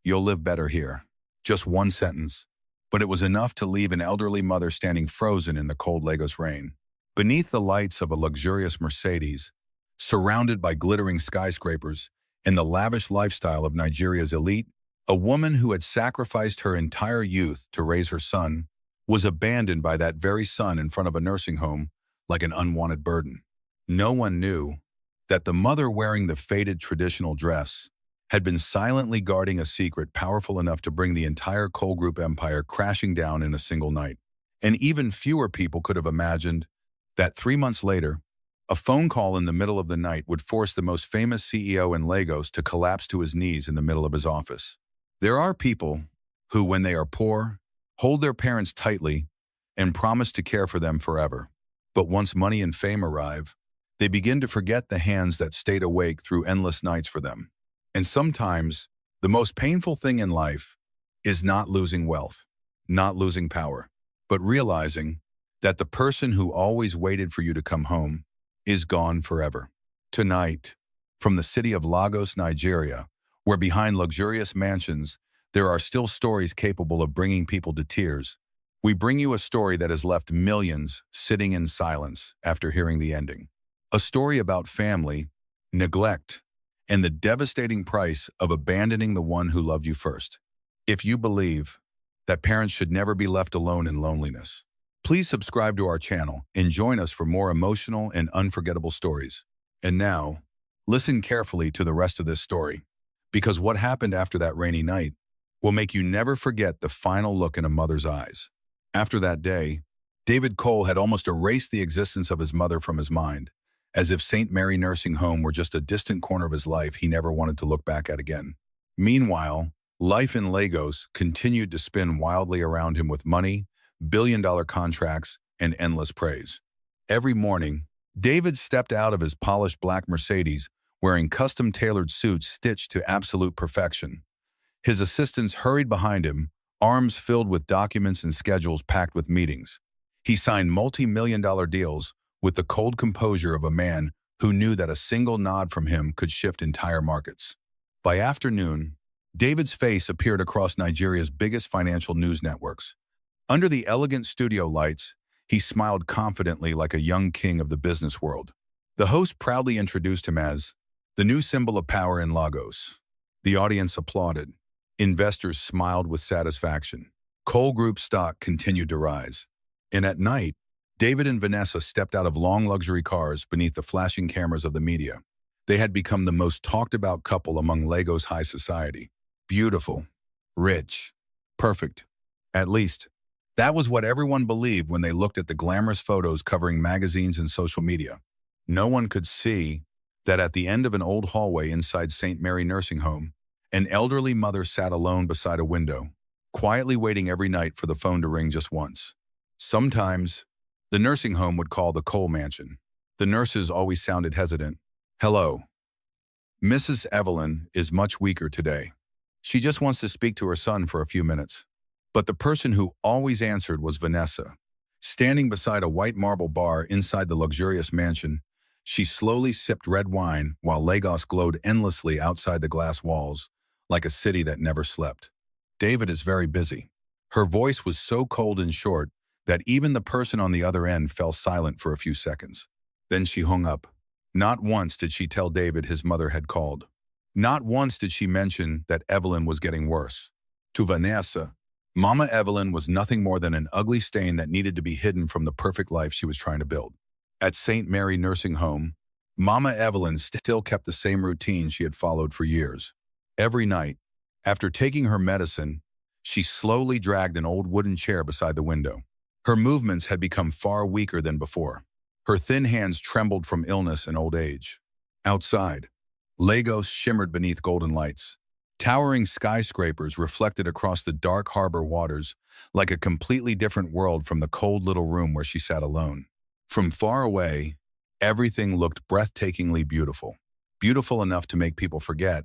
"You'll live better here." Just one sentence, but it was enough to leave an elderly mother standing frozen in the cold Lagos rain. Beneath the lights of a luxurious Mercedes, surrounded by glittering skyscrapers and the lavish lifestyle of Nigeria's elite, a woman who had sacrificed her entire youth to raise her son was abandoned by that very son in front of a nursing home like an unwanted burden. No one knew that the mother wearing the faded traditional dress had been silently guarding a secret powerful enough to bring the entire Cole Group empire crashing down in a single night. And even fewer people could have imagined that 3 months later, a phone call in the middle of the night would force the most famous CEO in Lagos to collapse to his knees in the middle of his office. There are people who, when they are poor, hold their parents tightly and promise to care for them forever. But once money and fame arrive, they begin to forget the hands that stayed awake through endless nights for them. And sometimes, the most painful thing in life is not losing wealth, not losing power, but realizing that the person who always waited for you to come home is gone forever. Tonight, from the city of Lagos, Nigeria, where behind luxurious mansions, there are still stories capable of bringing people to tears, we bring you a story that has left millions sitting in silence after hearing the ending. A story about family, neglect, and the devastating price of abandoning the one who loved you first. If you believe that parents should never be left alone in loneliness, please subscribe to our channel and join us for more emotional and unforgettable stories. And now, listen carefully to the rest of this story, because what happened after that rainy night will make you never forget the final look in a mother's eyes. After that day, David Cole had almost erased the existence of his mother from his mind, as if St. Mary Nursing Home were just a distant corner of his life he never wanted to look back at again. Meanwhile, life in Lagos continued to spin wildly around him with money, billion-dollar contracts, and endless praise. Every morning, David stepped out of his polished black Mercedes wearing custom-tailored suits stitched to absolute perfection. His assistants hurried behind him, arms filled with documents and schedules packed with meetings. He signed multi-million-dollar deals with the cold composure of a man who knew that a single nod from him could shift entire markets. By afternoon, David's face appeared across Nigeria's biggest financial news networks. Under the elegant studio lights, he smiled confidently like a young king of the business world. The host proudly introduced him as the new symbol of power in Lagos. The audience applauded. Investors smiled with satisfaction. Cole Group stock continued to rise. And at night, David and Vanessa stepped out of long luxury cars beneath the flashing cameras of the media. They had become the most talked-about couple among Lagos high society. Beautiful, rich, perfect. At least, that was what everyone believed when they looked at the glamorous photos covering magazines and social media. No one could see that at the end of an old hallway inside St. Mary Nursing Home, an elderly mother sat alone beside a window, quietly waiting every night for the phone to ring just once. Sometimes, the nursing home would call the Cole Mansion. The nurses always sounded hesitant. "Hello. Mrs. Evelyn is much weaker today. She just wants to speak to her son for a few minutes." But the person who always answered was Vanessa. Standing beside a white marble bar inside the luxurious mansion, she slowly sipped red wine while Lagos glowed endlessly outside the glass walls, like a city that never slept. "David is very busy." Her voice was so cold and short that even the person on the other end fell silent for a few seconds. Then she hung up. Not once did she tell David his mother had called. Not once did she mention that Evelyn was getting worse. To Vanessa, Mama Evelyn was nothing more than an ugly stain that needed to be hidden from the perfect life she was trying to build. At St. Mary Nursing Home, Mama Evelyn still kept the same routine she had followed for years. Every night, after taking her medicine, she slowly dragged an old wooden chair beside the window. Her movements had become far weaker than before. Her thin hands trembled from illness and old age. Outside, Lagos shimmered beneath golden lights. Towering skyscrapers reflected across the dark harbor waters like a completely different world from the cold little room where she sat alone. From far away, everything looked breathtakingly beautiful. Beautiful enough to make people forget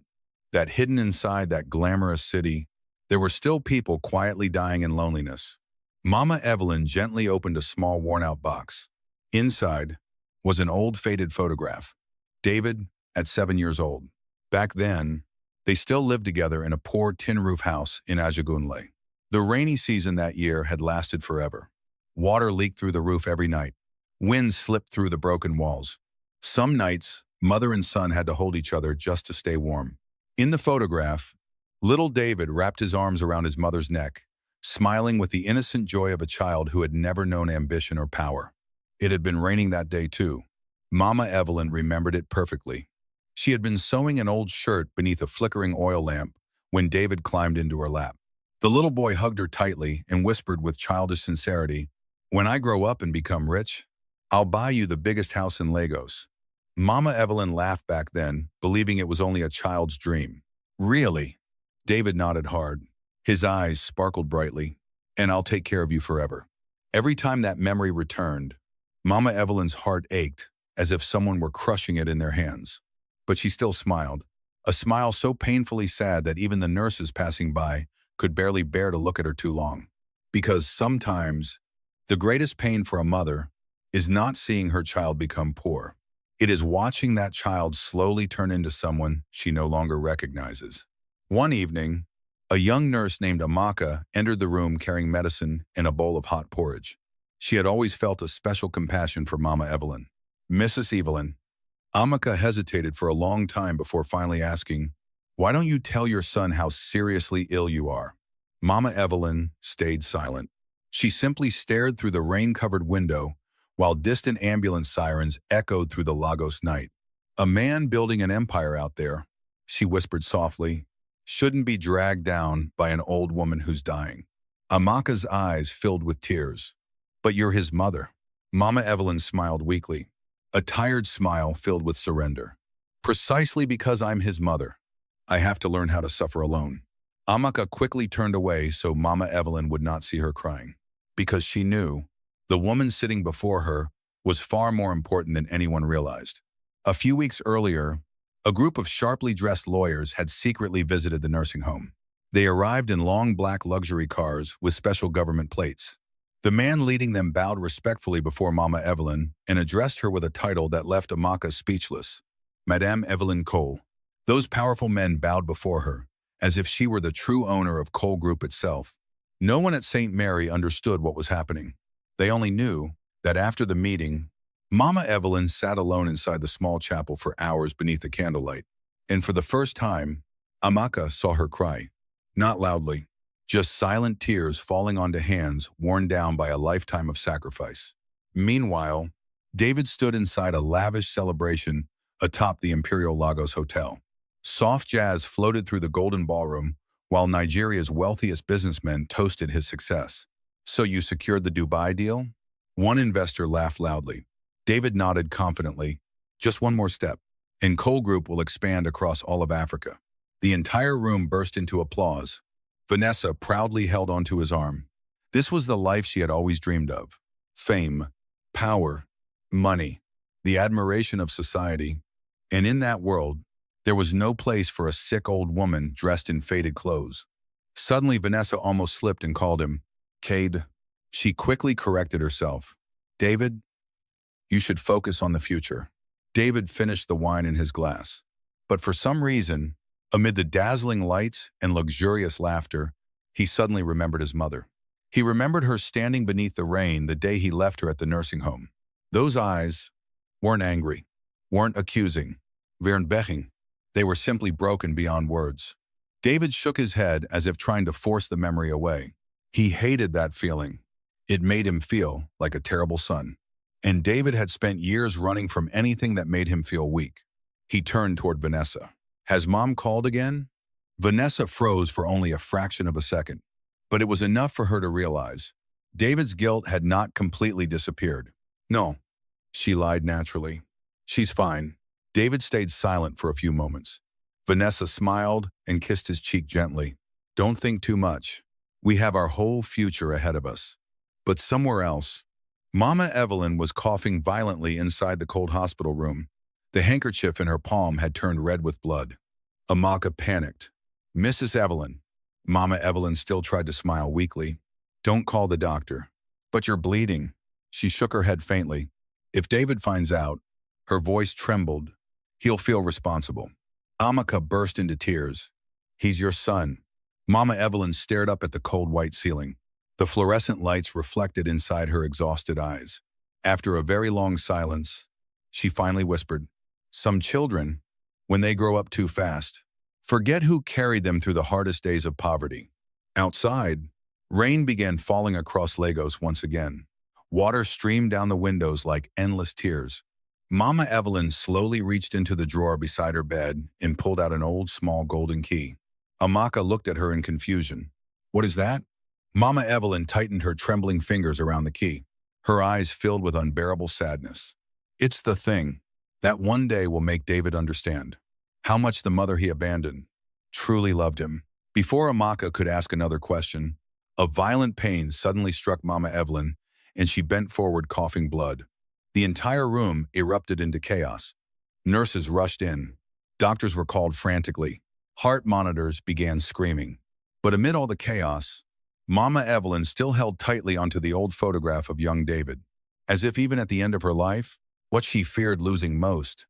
that hidden inside that glamorous city, there were still people quietly dying in loneliness. Mama Evelyn gently opened a small worn-out box. Inside was an old faded photograph. David at 7 years old. Back then, They still lived together in a poor tin-roof house in Ajagunle. The rainy season that year had lasted forever. Water leaked through the roof every night. Wind slipped through the broken walls. Some nights, mother and son had to hold each other just to stay warm. In the photograph, little David wrapped his arms around his mother's neck, smiling with the innocent joy of a child who had never known ambition or power. It had been raining that day too. Mama Evelyn remembered it perfectly. She had been sewing an old shirt beneath a flickering oil lamp when David climbed into her lap. The little boy hugged her tightly and whispered with childish sincerity, "When I grow up and become rich, I'll buy you the biggest house in Lagos." Mama Evelyn laughed back then, believing it was only a child's dream. "Really?" David nodded hard. His eyes sparkled brightly. "And I'll take care of you forever." Every time that memory returned, Mama Evelyn's heart ached, as if someone were crushing it in their hands. But she still smiled, a smile so painfully sad that even the nurses passing by could barely bear to look at her too long. Because sometimes, the greatest pain for a mother is not seeing her child become poor. It is watching that child slowly turn into someone she no longer recognizes. One evening, a young nurse named Amaka entered the room carrying medicine and a bowl of hot porridge. She had always felt a special compassion for Mama Evelyn. "Mrs. Evelyn." Amaka hesitated for a long time before finally asking, "Why don't you tell your son how seriously ill you are?" Mama Evelyn stayed silent. She simply stared through the rain-covered window while distant ambulance sirens echoed through the Lagos night. "A man building an empire out there," she whispered softly, "shouldn't be dragged down by an old woman who's dying." Amaka's eyes filled with tears. "But you're his mother." Mama Evelyn smiled weakly, a tired smile filled with surrender. "Precisely because I'm his mother, I have to learn how to suffer alone." Amaka quickly turned away so Mama Evelyn would not see her crying, because she knew the woman sitting before her was far more important than anyone realized. A few weeks earlier, a group of sharply dressed lawyers had secretly visited the nursing home. They arrived in long black luxury cars with special government plates. The man leading them bowed respectfully before Mama Evelyn and addressed her with a title that left Amaka speechless. "Madame Evelyn Cole." Those powerful men bowed before her, as if she were the true owner of Cole Group itself. No one at St. Mary understood what was happening. They only knew that after the meeting, Mama Evelyn sat alone inside the small chapel for hours beneath the candlelight. And for the first time, Amaka saw her cry. Not loudly, just silent tears falling onto hands worn down by a lifetime of sacrifice. Meanwhile, David stood inside a lavish celebration atop the Imperial Lagos Hotel. Soft jazz floated through the golden ballroom, while Nigeria's wealthiest businessmen toasted his success. "So you secured the Dubai deal?" One investor laughed loudly. David nodded confidently. "Just one more step, and Cole Group will expand across all of Africa." The entire room burst into applause. Vanessa proudly held onto his arm. This was the life she had always dreamed of. Fame, power, money, the admiration of society. And in that world, there was no place for a sick old woman dressed in faded clothes. Suddenly, Vanessa almost slipped and called him Cade. She quickly corrected herself. "David, you should focus on the future." David finished the wine in his glass. But for some reason, amid the dazzling lights and luxurious laughter, he suddenly remembered his mother. He remembered her standing beneath the rain the day he left her at the nursing home. Those eyes weren't angry, weren't accusing, weren't begging. They were simply broken beyond words. David shook his head as if trying to force the memory away. He hated that feeling. It made him feel like a terrible son. And David had spent years running from anything that made him feel weak. He turned toward Vanessa. "Has Mom called again?" Vanessa froze for only a fraction of a second. But it was enough for her to realize David's guilt had not completely disappeared. "No," she lied naturally. "She's fine." David stayed silent for a few moments. Vanessa smiled and kissed his cheek gently. "Don't think too much. We have our whole future ahead of us." But somewhere else, Mama Evelyn was coughing violently inside the cold hospital room. The handkerchief in her palm had turned red with blood. Amaka panicked. "Mrs. Evelyn." Mama Evelyn still tried to smile weakly. "Don't call the doctor." "But you're bleeding." She shook her head faintly. "If David finds out," her voice trembled, "he'll feel responsible." Amaka burst into tears. He's your son. Mama Evelyn stared up at the cold white ceiling. The fluorescent lights reflected inside her exhausted eyes. After a very long silence, she finally whispered, "Some children, when they grow up too fast, forget who carried them through the hardest days of poverty." Outside, rain began falling across Lagos once again. Water streamed down the windows like endless tears. Mama Evelyn slowly reached into the drawer beside her bed and pulled out an old small golden key. Amaka looked at her in confusion. "What is that?" Mama Evelyn tightened her trembling fingers around the key. Her eyes filled with unbearable sadness. "It's the thing that one day will make David understand how much the mother he abandoned truly loved him." Before Amaka could ask another question, a violent pain suddenly struck Mama Evelyn, and she bent forward coughing blood. The entire room erupted into chaos. Nurses rushed in. Doctors were called frantically. Heart monitors began screaming. But amid all the chaos, Mama Evelyn still held tightly onto the old photograph of young David, as if even at the end of her life, what she feared losing most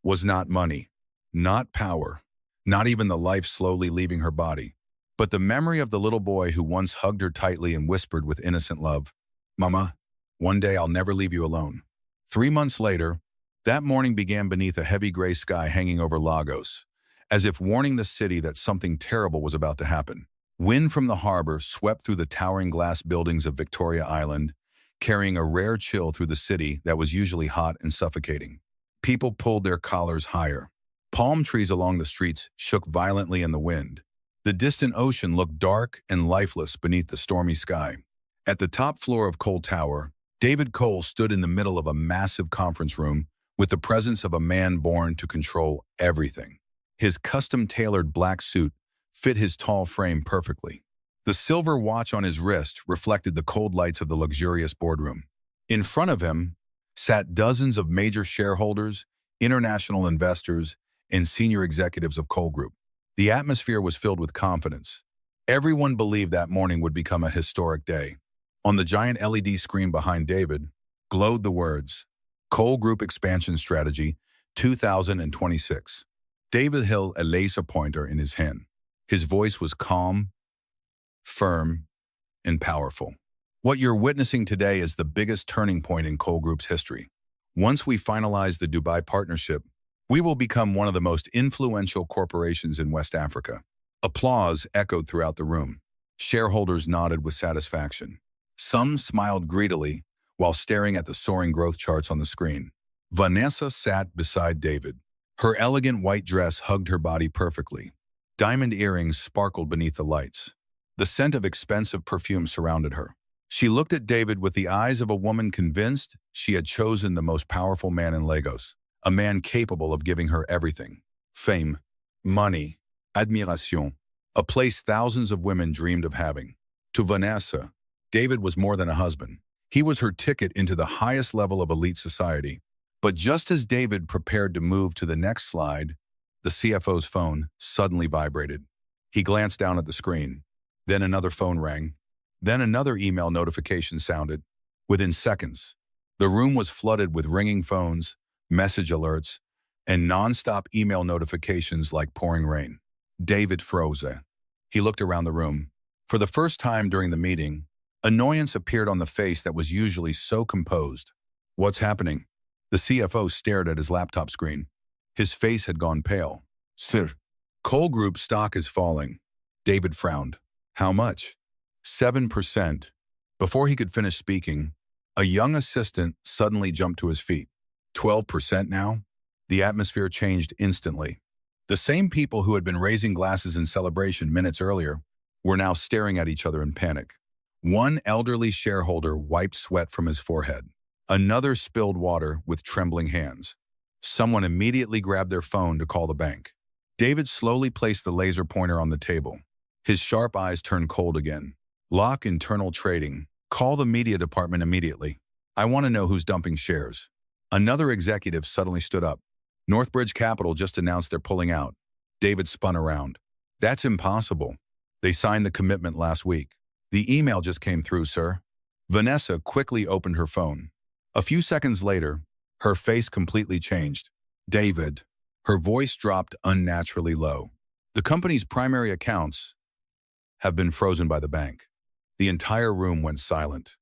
was not money, not power, not even the life slowly leaving her body, but the memory of the little boy who once hugged her tightly and whispered with innocent love, "Mama, one day I'll never leave you alone." 3 months later, that morning began beneath a heavy gray sky hanging over Lagos, as if warning the city that something terrible was about to happen. Wind from the harbor swept through the towering glass buildings of Victoria Island, carrying a rare chill through the city that was usually hot and suffocating. People pulled their collars higher. Palm trees along the streets shook violently in the wind. The distant ocean looked dark and lifeless beneath the stormy sky. At the top floor of Cole Tower, David Cole stood in the middle of a massive conference room with the presence of a man born to control everything. His custom-tailored black suit fit his tall frame perfectly. The silver watch on his wrist reflected the cold lights of the luxurious boardroom. In front of him sat dozens of major shareholders, international investors, and senior executives of Cole Group. The atmosphere was filled with confidence. Everyone believed that morning would become a historic day. On the giant LED screen behind David glowed the words, "Cole Group Expansion Strategy 2026. David held a laser pointer in his hand. His voice was calm, firm, and powerful. "What you're witnessing today is the biggest turning point in Cole Group's history. Once we finalize the Dubai partnership, we will become one of the most influential corporations in West Africa." Applause echoed throughout the room. Shareholders nodded with satisfaction. Some smiled greedily while staring at the soaring growth charts on the screen. Vanessa sat beside David. Her elegant white dress hugged her body perfectly. Diamond earrings sparkled beneath the lights. The scent of expensive perfume surrounded her. She looked at David with the eyes of a woman convinced she had chosen the most powerful man in Lagos, a man capable of giving her everything: fame, money, admiration, a place thousands of women dreamed of having. To Vanessa, David was more than a husband. He was her ticket into the highest level of elite society. But just as David prepared to move to the next slide, the CFO's phone suddenly vibrated. He glanced down at the screen. Then another phone rang. Then another email notification sounded. Within seconds, the room was flooded with ringing phones, message alerts, and non-stop email notifications like pouring rain. David froze. He looked around the room. For the first time during the meeting, annoyance appeared on the face that was usually so composed. "What's happening?" The CFO stared at his laptop screen. His face had gone pale. "Sir, Cole Group stock is falling." David frowned. "How much?" 7%. Before he could finish speaking, a young assistant suddenly jumped to his feet. 12% now? The atmosphere changed instantly. The same people who had been raising glasses in celebration minutes earlier were now staring at each other in panic. One elderly shareholder wiped sweat from his forehead. Another spilled water with trembling hands. Someone immediately grabbed their phone to call the bank. David slowly placed the laser pointer on the table. His sharp eyes turned cold again. "Lock internal trading. Call the media department immediately. I want to know who's dumping shares." Another executive suddenly stood up. "Northbridge Capital just announced they're pulling out." David spun around. "That's impossible. They signed the commitment last week." "The email just came through, sir." Vanessa quickly opened her phone. A few seconds later, her face completely changed. "David." Her voice dropped unnaturally low. The company's primary accounts have been frozen by the bank. The entire room went silent.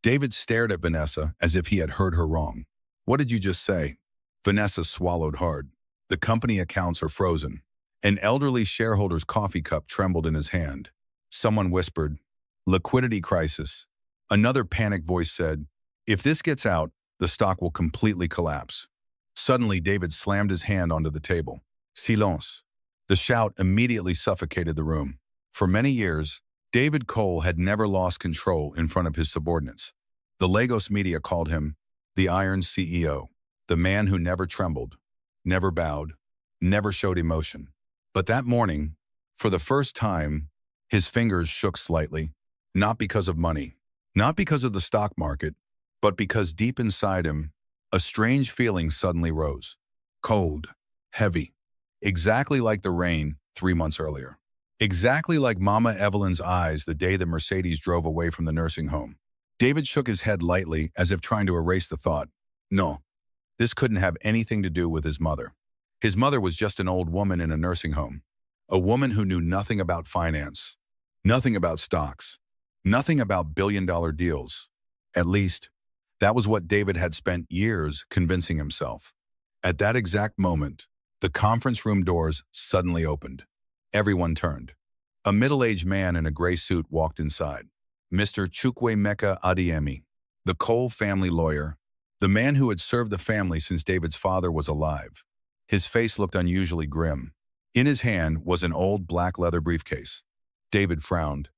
David stared at Vanessa as if he had heard her wrong. What did you just say? Vanessa swallowed hard. The company accounts are frozen. An elderly shareholder's coffee cup trembled in his hand. Someone whispered, liquidity crisis. Another panicked voice said, if this gets out, the stock will completely collapse. Suddenly, David slammed his hand onto the table. Silence. The shout immediately suffocated the room. For many years, David Cole had never lost control in front of his subordinates. The Lagos media called him the Iron CEO, the man who never trembled, never bowed, never showed emotion. But that morning, for the first time, his fingers shook slightly, not because of money, not because of the stock market, but because deep inside him, a strange feeling suddenly rose. Cold, heavy, exactly like the rain 3 months earlier. Exactly like Mama Evelyn's eyes the day the Mercedes drove away from the nursing home. David shook his head lightly as if trying to erase the thought. No, this couldn't have anything to do with his mother. His mother was just an old woman in a nursing home. A woman who knew nothing about finance, nothing about stocks, nothing about billion-dollar deals. At least, that was what David had spent years convincing himself. At that exact moment, the conference room doors suddenly opened. Everyone turned. A middle-aged man in a gray suit walked inside. Mr. Chukwuemeka Adeyemi, the Cole family lawyer, the man who had served the family since David's father was alive. His face looked unusually grim. In his hand was an old black leather briefcase. David frowned.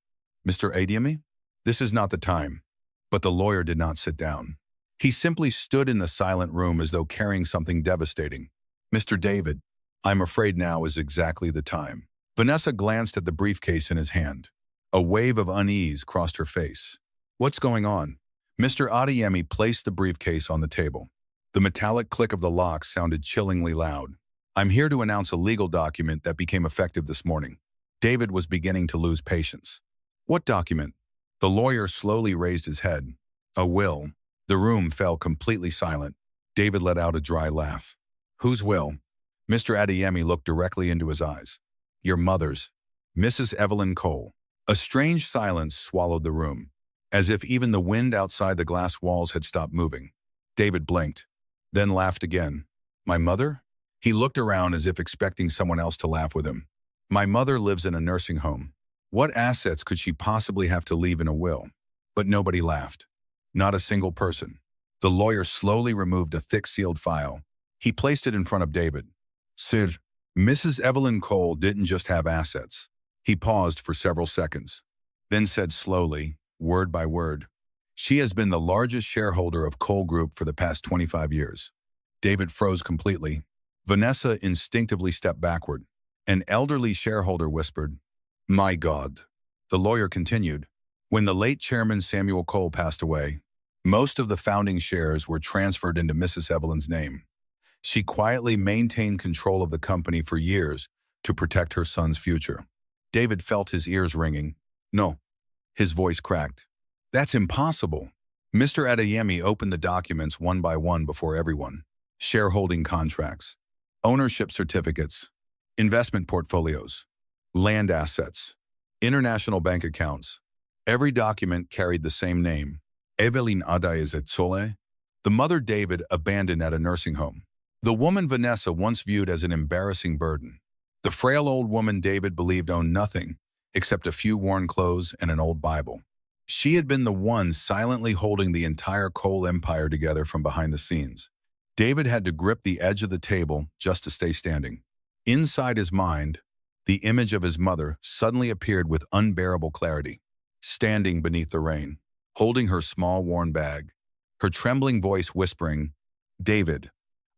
Mr. Adeyemi? This is not the time. But the lawyer did not sit down. He simply stood in the silent room as though carrying something devastating. Mr. David, I'm afraid now is exactly the time. Vanessa glanced at the briefcase in his hand. A wave of unease crossed her face. What's going on? Mr. Adeyemi placed the briefcase on the table. The metallic click of the lock sounded chillingly loud. I'm here to announce a legal document that became effective this morning. David was beginning to lose patience. What document? The lawyer slowly raised his head. A will. The room fell completely silent. David let out a dry laugh. Whose will? Mr. Adeyemi looked directly into his eyes. Your mother's, Mrs. Evelyn Cole. A strange silence swallowed the room, as if even the wind outside the glass walls had stopped moving. David blinked, then laughed again. My mother? He looked around as if expecting someone else to laugh with him. My mother lives in a nursing home. What assets could she possibly have to leave in a will? But nobody laughed. Not a single person. The lawyer slowly removed a thick sealed file. He placed it in front of David. Sir, Mrs. Evelyn Cole didn't just have assets. He paused for several seconds, then said slowly, word by word, she has been the largest shareholder of Cole Group for the past 25 years. David froze completely. Vanessa instinctively stepped backward. An elderly shareholder whispered, My God. The lawyer continued, when the late chairman Samuel Cole passed away, most of the founding shares were transferred into Mrs. Evelyn's name. She quietly maintained control of the company for years to protect her son's future. David felt his ears ringing. No. His voice cracked. That's impossible. Mr. Adeyemi opened the documents one by one before everyone. Shareholding contracts, ownership certificates, investment portfolios, land assets, international bank accounts. Every document carried the same name, Evelyn Adeyemi, the mother David abandoned at a nursing home. The woman Vanessa once viewed as an embarrassing burden. The frail old woman David believed owned nothing except a few worn clothes and an old Bible. She had been the one silently holding the entire Cole empire together from behind the scenes. David had to grip the edge of the table just to stay standing. Inside his mind, the image of his mother suddenly appeared with unbearable clarity, standing beneath the rain, holding her small worn bag, her trembling voice whispering, David,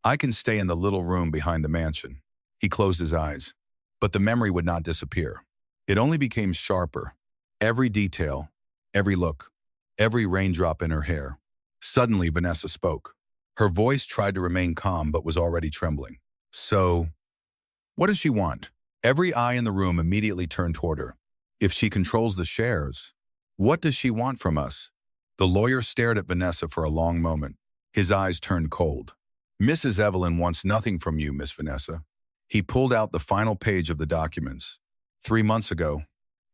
I can stay in the little room behind the mansion. He closed his eyes, but the memory would not disappear. It only became sharper. Every detail, every look, every raindrop in her hair. Suddenly, Vanessa spoke. Her voice tried to remain calm but was already trembling. So, what does she want? Every eye in the room immediately turned toward her. If she controls the shares, what does she want from us? The lawyer stared at Vanessa for a long moment. His eyes turned cold. Mrs. Evelyn wants nothing from you, Miss Vanessa. He pulled out the final page of the documents. 3 months ago,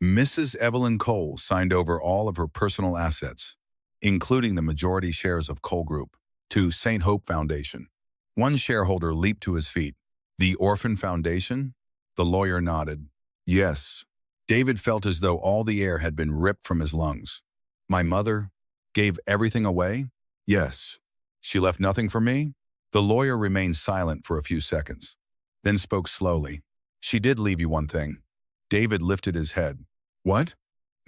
Mrs. Evelyn Cole signed over all of her personal assets, including the majority shares of Cole Group, to St. Hope Foundation. One shareholder leaped to his feet. The Orphan Foundation? The lawyer nodded. Yes. David felt as though all the air had been ripped from his lungs. My mother gave everything away? Yes. She left nothing for me? The lawyer remained silent for a few seconds, then spoke slowly. She did leave you one thing. David lifted his head. What?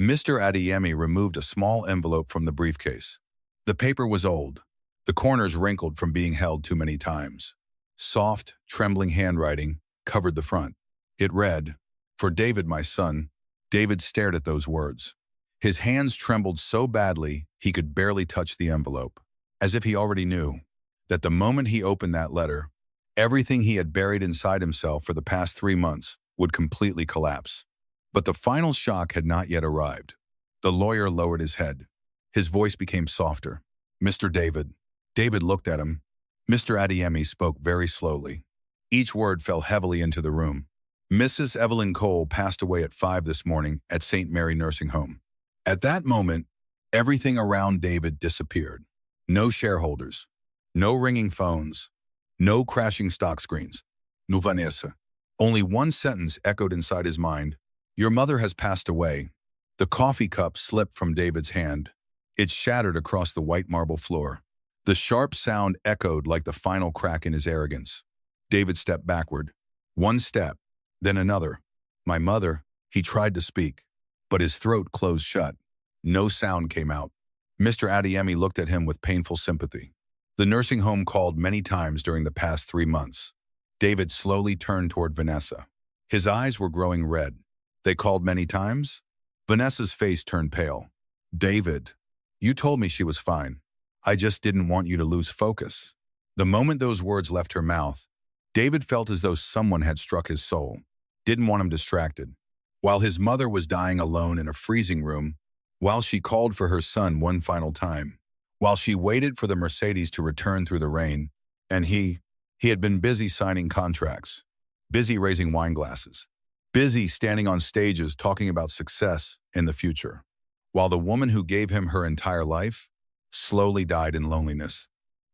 Mr. Adeyemi removed a small envelope from the briefcase. The paper was old, the corners wrinkled from being held too many times. Soft, trembling handwriting covered the front. It read, "For David, my son." David stared at those words. His hands trembled so badly he could barely touch the envelope, as if he already knew that the moment he opened that letter, everything he had buried inside himself for the past 3 months would completely collapse. But the final shock had not yet arrived. The lawyer lowered his head. His voice became softer. Mr. David. David looked at him. Mr. Adeyemi spoke very slowly. Each word fell heavily into the room. Mrs. Evelyn Cole passed away at 5 this morning at St. Mary Nursing Home. At that moment, everything around David disappeared. No shareholders, no ringing phones, no crashing stock screens. No Vanessa. Only one sentence echoed inside his mind. Your mother has passed away. The coffee cup slipped from David's hand. It shattered across the white marble floor. The sharp sound echoed like the final crack in his arrogance. David stepped backward. One step, then another. My mother, he tried to speak, but his throat closed shut. No sound came out. Mr. Adeyemi looked at him with painful sympathy. The nursing home called many times during the past 3 months. David slowly turned toward Vanessa. His eyes were growing red. They called many times? Vanessa's face turned pale. David, you told me she was fine. I just didn't want you to lose focus. The moment those words left her mouth, David felt as though someone had struck his soul. Didn't want him distracted. While his mother was dying alone in a freezing room, while she called for her son one final time, while she waited for the Mercedes to return through the rain, and he had been busy signing contracts, busy raising wine glasses, busy standing on stages talking about success in the future, while the woman who gave him her entire life slowly died in loneliness.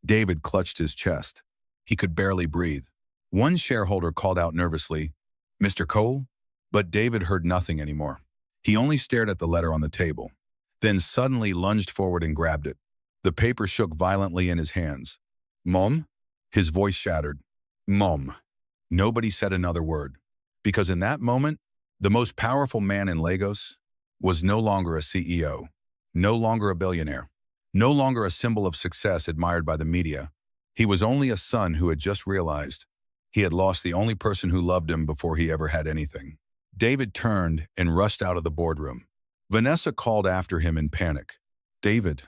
David clutched his chest. He could barely breathe. One shareholder called out nervously, Mr. Cole? But David heard nothing anymore. He only stared at the letter on the table, then suddenly lunged forward and grabbed it. The paper shook violently in his hands. Mom? His voice shattered. Mom. Nobody said another word, because in that moment, the most powerful man in Lagos was no longer a CEO, no longer a billionaire, no longer a symbol of success admired by the media. He was only a son who had just realized he had lost the only person who loved him before he ever had anything. David turned and rushed out of the boardroom. Vanessa called after him in panic. David,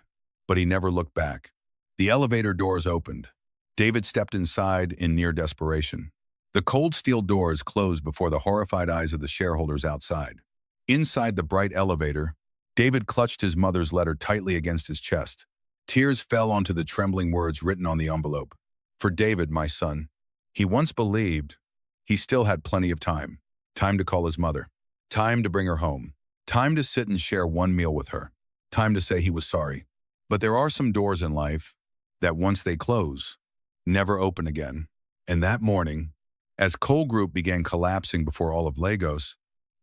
but he never looked back. The elevator doors opened. David stepped inside in near desperation. The cold steel doors closed before the horrified eyes of the shareholders outside. Inside the bright elevator, David clutched his mother's letter tightly against his chest. Tears fell onto the trembling words written on the envelope. For David, my son. He once believed he still had plenty of time. Time to call his mother. Time to bring her home. Time to sit and share one meal with her. Time to say he was sorry. But there are some doors in life that once they close, never open again. And that morning, as Cole Group began collapsing before all of Lagos,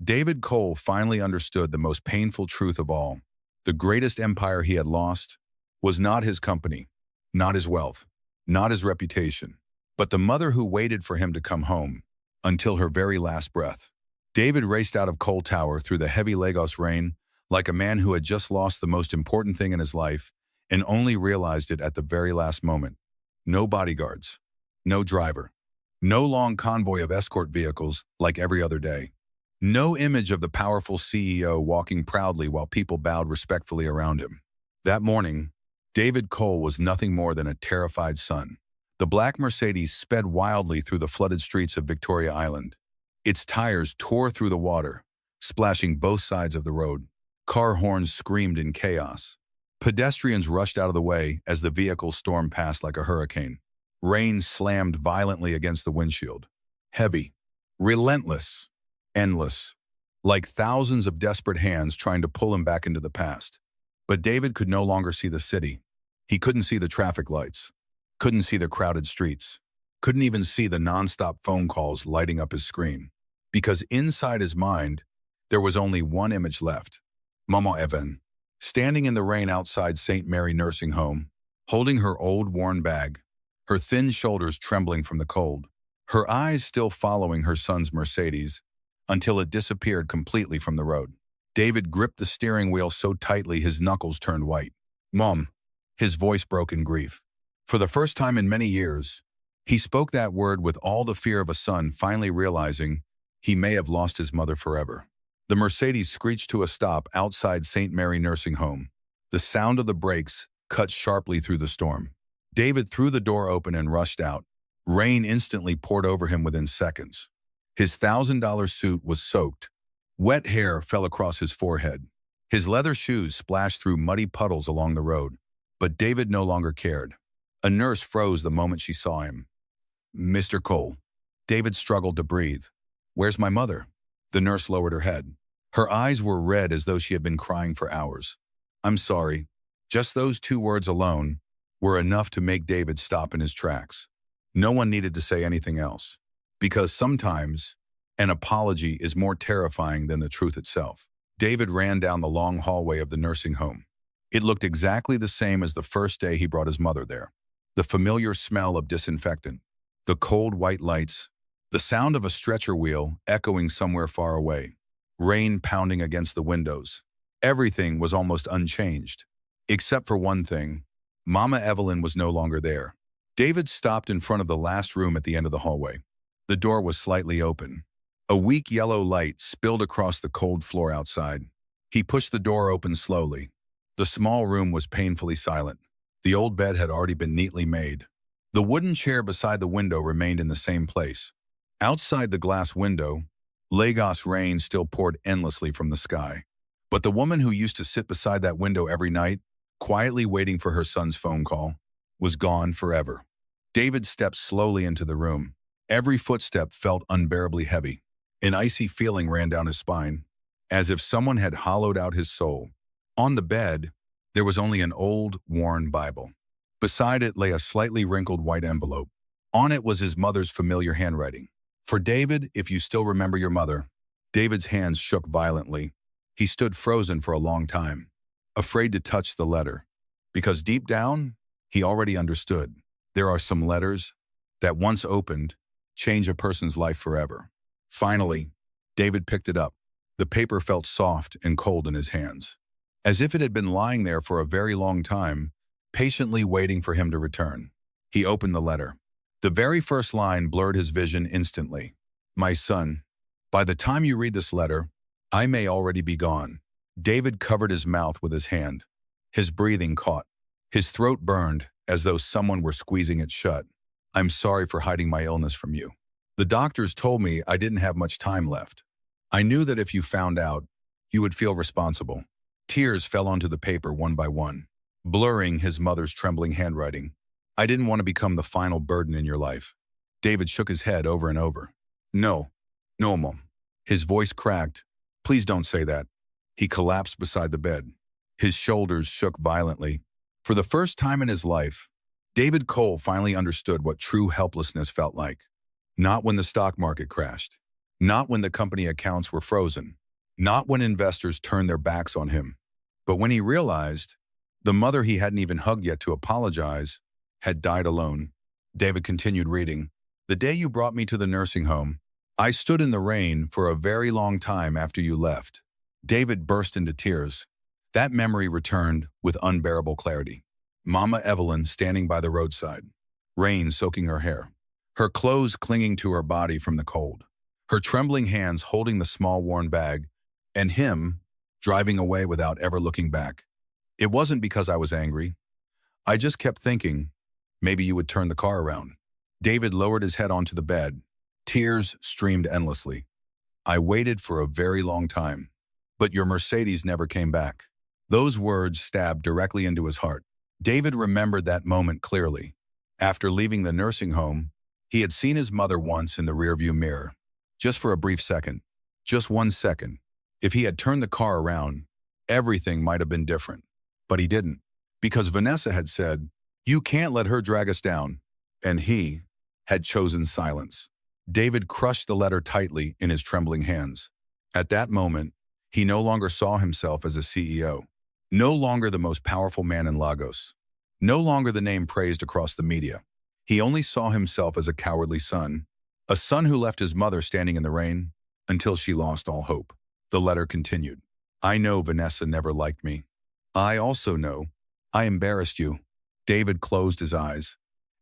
David Cole finally understood the most painful truth of all. The greatest empire he had lost was not his company, not his wealth, not his reputation, but the mother who waited for him to come home until her very last breath. David raced out of Cole Tower through the heavy Lagos rain like a man who had just lost the most important thing in his life and only realized it at the very last moment. No bodyguards, no driver, no long convoy of escort vehicles like every other day. No image of the powerful CEO walking proudly while people bowed respectfully around him. That morning, David Cole was nothing more than a terrified son. The black Mercedes sped wildly through the flooded streets of Victoria Island. Its tires tore through the water, splashing both sides of the road. Car horns screamed in chaos. Pedestrians rushed out of the way as the vehicle stormed past like a hurricane. Rain slammed violently against the windshield. heavy, relentless, endless, like thousands of desperate hands trying to pull him back into the past. But David could no longer see the city. He couldn't see the traffic lights, couldn't see the crowded streets, couldn't even see the nonstop phone calls lighting up his screen. Because inside his mind, there was only one image left. Mama Evan, standing in the rain outside St. Mary Nursing Home, holding her old worn bag, her thin shoulders trembling from the cold, her eyes still following her son's Mercedes until it disappeared completely from the road. David gripped the steering wheel so tightly his knuckles turned white. Mom, his voice broke in grief. For the first time in many years, he spoke that word with all the fear of a son finally realizing he may have lost his mother forever. The Mercedes screeched to a stop outside St. Mary Nursing Home. The sound of the brakes cut sharply through the storm. David threw the door open and rushed out. Rain instantly poured over him within seconds. His $1,000 suit was soaked. Wet hair fell across his forehead. His leather shoes splashed through muddy puddles along the road. But David no longer cared. A nurse froze the moment she saw him. Mr. Cole. David struggled to breathe. Where's my mother? The nurse lowered her head. Her eyes were red as though she had been crying for hours. I'm sorry. Just those two words alone were enough to make David stop in his tracks. No one needed to say anything else. Because sometimes, an apology is more terrifying than the truth itself. David ran down the long hallway of the nursing home. It looked exactly the same as the first day he brought his mother there. The familiar smell of disinfectant, the cold white lights, the sound of a stretcher wheel echoing somewhere far away, rain pounding against the windows. Everything was almost unchanged. Except for one thing, Mama Evelyn was no longer there. David stopped in front of the last room at the end of the hallway. The door was slightly open. A weak yellow light spilled across the cold floor outside. He pushed the door open slowly. The small room was painfully silent. The old bed had already been neatly made. The wooden chair beside the window remained in the same place. Outside the glass window, Lagos rain still poured endlessly from the sky. But the woman who used to sit beside that window every night, quietly waiting for her son's phone call, was gone forever. David stepped slowly into the room. Every footstep felt unbearably heavy. An icy feeling ran down his spine, as if someone had hollowed out his soul. On the bed, there was only an old, worn Bible. Beside it lay a slightly wrinkled white envelope. On it was his mother's familiar handwriting. For David, if you still remember your mother. David's hands shook violently. He stood frozen for a long time, afraid to touch the letter. Because deep down, he already understood. There are some letters that, once opened, change a person's life forever. Finally, David picked it up. The paper felt soft and cold in his hands, as if it had been lying there for a very long time, patiently waiting for him to return. He opened the letter. The very first line blurred his vision instantly. My son, by the time you read this letter, I may already be gone. David covered his mouth with his hand. His breathing caught. His throat burned as though someone were squeezing it shut. I'm sorry for hiding my illness from you. The doctors told me I didn't have much time left. I knew that if you found out, you would feel responsible. Tears fell onto the paper one by one, blurring his mother's trembling handwriting. I didn't want to become the final burden in your life. David shook his head over and over. No, no, Mom. His voice cracked. Please don't say that. He collapsed beside the bed. His shoulders shook violently. For the first time in his life, David Cole finally understood what true helplessness felt like. Not when the stock market crashed. Not when the company accounts were frozen. Not when investors turned their backs on him. But when he realized the mother he hadn't even hugged yet to apologize had died alone. David continued reading. The day you brought me to the nursing home, I stood in the rain for a very long time after you left. David burst into tears. That memory returned with unbearable clarity. Mama Evelyn standing by the roadside, rain soaking her hair, her clothes clinging to her body from the cold, her trembling hands holding the small worn bag, and him driving away without ever looking back. It wasn't because I was angry. I just kept thinking, maybe you would turn the car around. David lowered his head onto the bed. Tears streamed endlessly. I waited for a very long time, but your Mercedes never came back. Those words stabbed directly into his heart. David remembered that moment clearly. After leaving the nursing home, He had seen his mother once in the rearview mirror, just for a brief second, just 1 second. If he had turned the car around, everything might have been different. But he didn't, because Vanessa had said, "You can't let her drag us down," and he had chosen silence. David crushed the letter tightly in his trembling hands. At that moment, he no longer saw himself as a CEO, no longer the most powerful man in Lagos, no longer the name praised across the media. He only saw himself as a cowardly son, a son who left his mother standing in the rain until she lost all hope. The letter continued. "I know Vanessa never liked me. I also know I embarrassed you." David closed his eyes.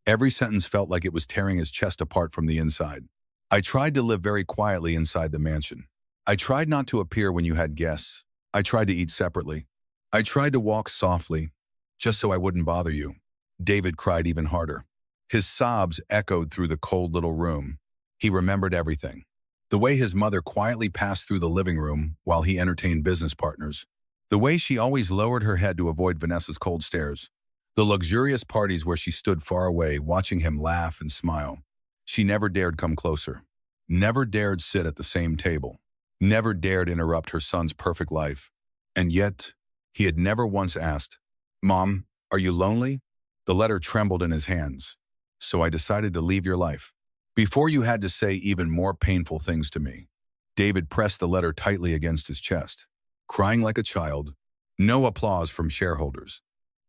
Every sentence felt like it was tearing his chest apart from the inside. "I tried to live very quietly inside the mansion. I tried not to appear when you had guests. I tried to eat separately. I tried to walk softly, just so I wouldn't bother you." David cried even harder. His sobs echoed through the cold little room. He remembered everything. The way his mother quietly passed through the living room while he entertained business partners. The way she always lowered her head to avoid Vanessa's cold stares. The luxurious parties where she stood far away, watching him laugh and smile. She never dared come closer. Never dared sit at the same table. Never dared interrupt her son's perfect life. And yet, he had never once asked, "Mom, are you lonely?" The letter trembled in his hands. "So I decided to leave your life, before you had to say even more painful things to me." David pressed the letter tightly against his chest, crying like a child. No applause from shareholders.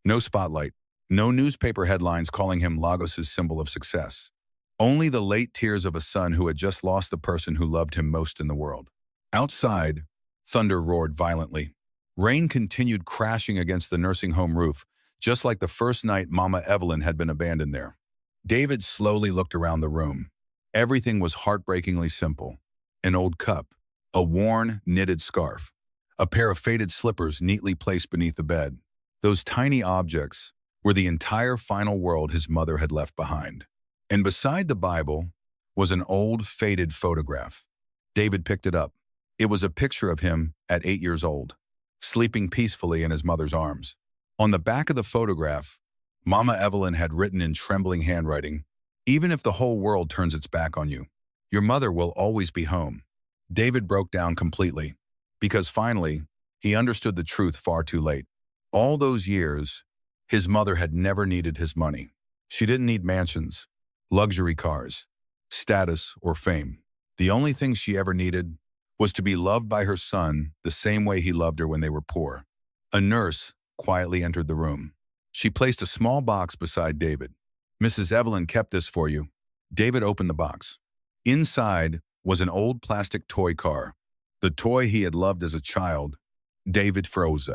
No spotlight. No newspaper headlines calling him Lagos's symbol of success. Only the late tears of a son who had just lost the person who loved him most in the world. Outside, thunder roared violently. Rain continued crashing against the nursing home roof, just like the first night Mama Evelyn had been abandoned there. David slowly looked around the room. Everything was heartbreakingly simple. An old cup, a worn, knitted scarf, a pair of faded slippers neatly placed beneath the bed. Those tiny objects were the entire final world his mother had left behind. And beside the Bible was an old, faded photograph. David picked it up. It was a picture of him at 8 years old, sleeping peacefully in his mother's arms. On the back of the photograph, Mama Evelyn had written in trembling handwriting, "Even if the whole world turns its back on you, your mother will always be home." David broke down completely, because finally, he understood the truth far too late. All those years, his mother had never needed his money. She didn't need mansions, luxury cars, status, or fame. The only thing she ever needed was to be loved by her son the same way he loved her when they were poor. A nurse quietly entered the room. She placed a small box beside David. "Mrs. Evelyn kept this for you." David opened the box. Inside was an old plastic toy car, the toy he had loved as a child. David froze.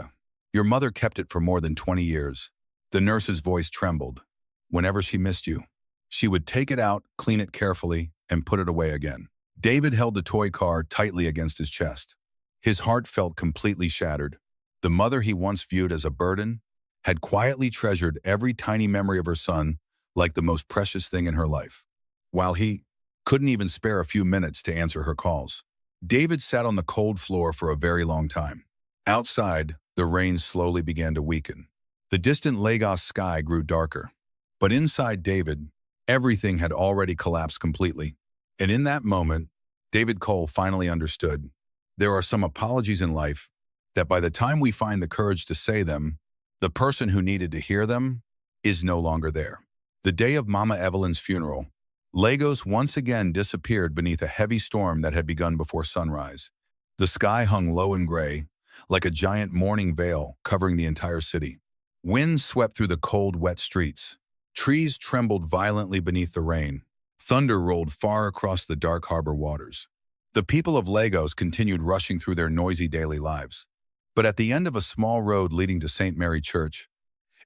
"Your mother kept it for more than 20 years. The nurse's voice trembled. "Whenever she missed you, she would take it out, clean it carefully, and put it away again." David held the toy car tightly against his chest. His heart felt completely shattered. The mother he once viewed as a burden had quietly treasured every tiny memory of her son like the most precious thing in her life, while he couldn't even spare a few minutes to answer her calls. David sat on the cold floor for a very long time. Outside, the rain slowly began to weaken. The distant Lagos sky grew darker. But inside David, everything had already collapsed completely. And in that moment, David Cole finally understood. There are some apologies in life that by the time we find the courage to say them, the person who needed to hear them is no longer there. The day of Mama Evelyn's funeral, Lagos once again disappeared beneath a heavy storm that had begun before sunrise. The sky hung low and gray, like a giant mourning veil covering the entire city. Winds swept through the cold, wet streets. Trees trembled violently beneath the rain. Thunder rolled far across the dark harbor waters. The people of Lagos continued rushing through their noisy daily lives. But at the end of a small road leading to St. Mary Church,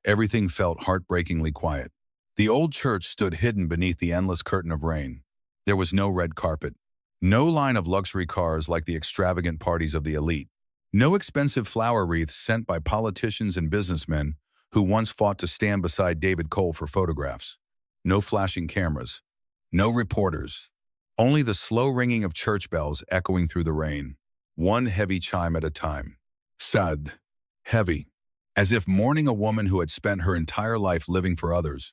everything felt heartbreakingly quiet. The old church stood hidden beneath the endless curtain of rain. There was no red carpet, no line of luxury cars like the extravagant parties of the elite, no expensive flower wreaths sent by politicians and businessmen who once fought to stand beside David Cole for photographs, no flashing cameras, no reporters, only the slow ringing of church bells echoing through the rain, one heavy chime at a time. Sad, heavy, as if mourning a woman who had spent her entire life living for others,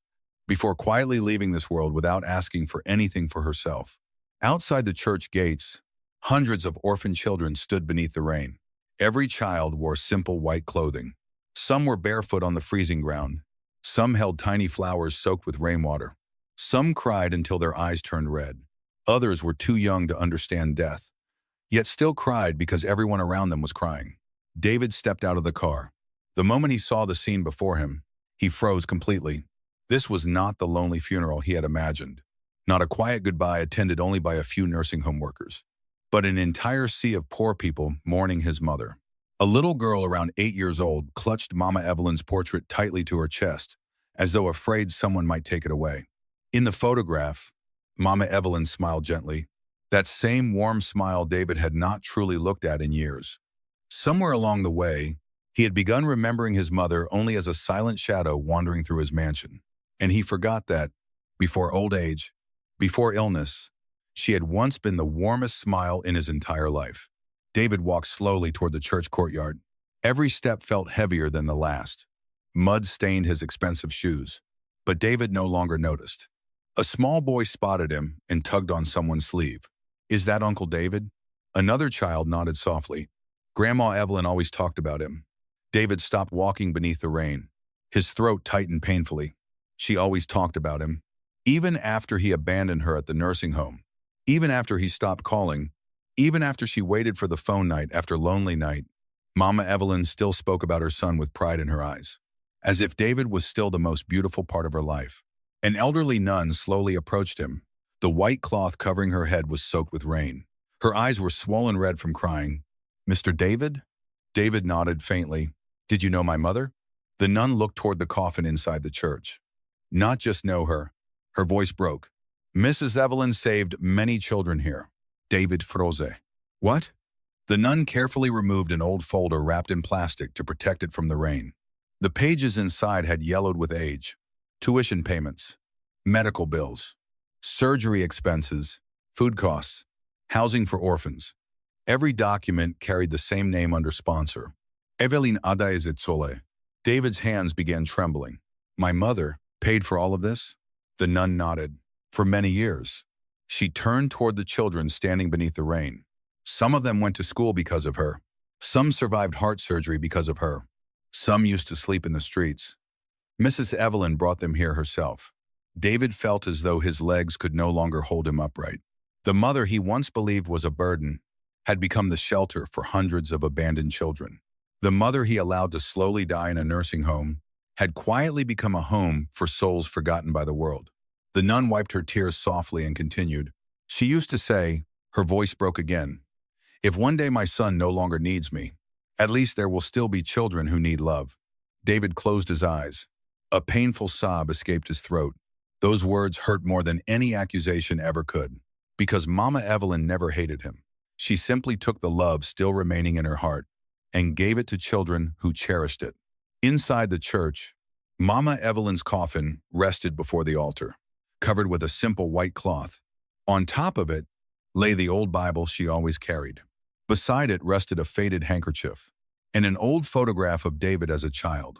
before quietly leaving this world without asking for anything for herself. Outside the church gates, hundreds of orphan children stood beneath the rain. Every child wore simple white clothing. Some were barefoot on the freezing ground. Some held tiny flowers soaked with rainwater. Some cried until their eyes turned red. Others were too young to understand death, yet still cried because everyone around them was crying. David stepped out of the car. The moment he saw the scene before him, he froze completely. This was not the lonely funeral he had imagined. Not a quiet goodbye attended only by a few nursing home workers, but an entire sea of poor people mourning his mother. A little girl around 8 years old clutched Mama Evelyn's portrait tightly to her chest, as though afraid someone might take it away. In the photograph, Mama Evelyn smiled gently, that same warm smile David had not truly looked at in years. Somewhere along the way, he had begun remembering his mother only as a silent shadow wandering through his mansion, and he forgot that, before old age, before illness, she had once been the warmest smile in his entire life. David walked slowly toward the church courtyard. Every step felt heavier than the last. Mud stained his expensive shoes, but David no longer noticed. A small boy spotted him and tugged on someone's sleeve. "Is that Uncle David?" Another child nodded softly. Grandma Evelyn always talked about him. David stopped walking beneath the rain. His throat tightened painfully. She always talked about him. Even after he abandoned her at the nursing home, even after he stopped calling, even after she waited for the phone night after lonely night, Mama Evelyn still spoke about her son with pride in her eyes, as if David was still the most beautiful part of her life. An elderly nun slowly approached him. The white cloth covering her head was soaked with rain. Her eyes were swollen red from crying. "Mr. David?" David nodded faintly. "Did you know my mother?" The nun looked toward the coffin inside the church. "Not just know her." Her voice broke. "Mrs. Evelyn saved many children here." David froze. "What?" The nun carefully removed an old folder wrapped in plastic to protect it from the rain. The pages inside had yellowed with age. Tuition payments, medical bills, surgery expenses, food costs, housing for orphans. Every document carried the same name under sponsor, Evelyn Adaizitsole. David's hands began trembling. "My mother paid for all of this?" The nun nodded. "For many years." She turned toward the children standing beneath the rain. Some of them went to school because of her. Some survived heart surgery because of her. Some used to sleep in the streets. Mrs. Evelyn brought them here herself. David felt as though his legs could no longer hold him upright. The mother he once believed was a burden had become the shelter for hundreds of abandoned children. The mother he allowed to slowly die in a nursing home had quietly become a home for souls forgotten by the world. The nun wiped her tears softly and continued. "She used to say," her voice broke again, "if one day my son no longer needs me, at least there will still be children who need love." David closed his eyes. A painful sob escaped his throat. Those words hurt more than any accusation ever could, because Mama Evelyn never hated him. She simply took the love still remaining in her heart and gave it to children who cherished it. Inside the church, Mama Evelyn's coffin rested before the altar, covered with a simple white cloth. On top of it lay the old Bible she always carried. Beside it rested a faded handkerchief and an old photograph of David as a child.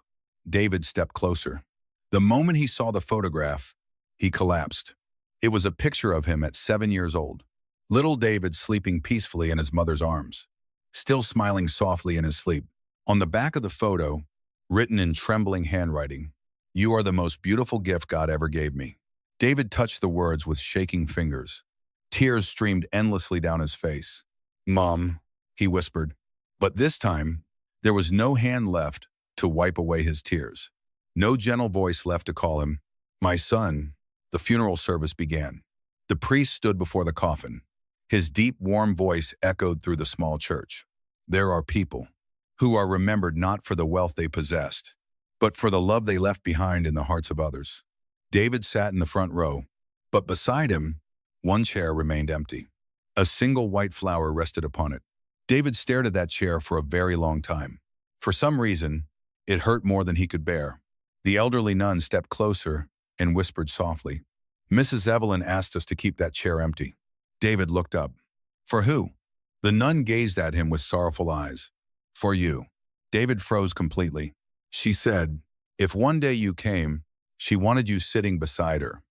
David stepped closer. The moment he saw the photograph, he collapsed. It was a picture of him at 7 years old. Little David sleeping peacefully in his mother's arms, still smiling softly in his sleep. On the back of the photo, written in trembling handwriting, "You are the most beautiful gift God ever gave me." David touched the words with shaking fingers. Tears streamed endlessly down his face. "Mom," he whispered. But this time, there was no hand left to wipe away his tears. No gentle voice left to call him, "My son." The funeral service began. The priest stood before the coffin. His deep, warm voice echoed through the small church. "There are people who are remembered not for the wealth they possessed, but for the love they left behind in the hearts of others." David sat in the front row, but beside him, one chair remained empty. A single white flower rested upon it. David stared at that chair for a very long time. For some reason, it hurt more than he could bear. The elderly nun stepped closer and whispered softly, "Mrs. Evelyn asked us to keep that chair empty." David looked up. "For who?" The nun gazed at him with sorrowful eyes. "For you." David froze completely. She said, "If one day you came, She wanted you sitting beside her.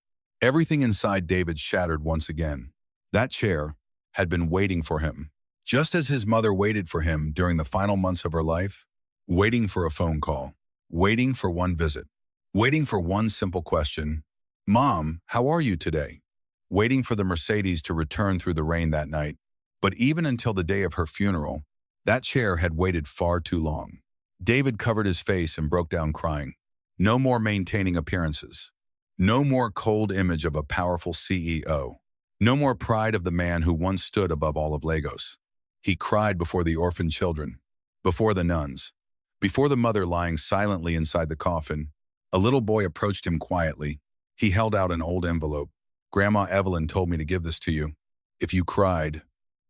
Everything inside David shattered once again. That chair had been waiting for him, just as his mother waited for him during the final months of her life, waiting for a phone call, waiting for one visit, waiting for one simple question, "Mom, how are you today?" Waiting for the Mercedes to return through the rain that night. But even until the day of her funeral, that chair had waited far too long. David covered his face and broke down crying. No more maintaining appearances. No more cold image of a powerful CEO. No more pride of the man who once stood above all of Lagos. He cried before the orphaned children, before the nuns, before the mother lying silently inside the coffin. A little boy approached him quietly. He held out an old envelope. "Grandma Evelyn told me to give this to you. If you cried."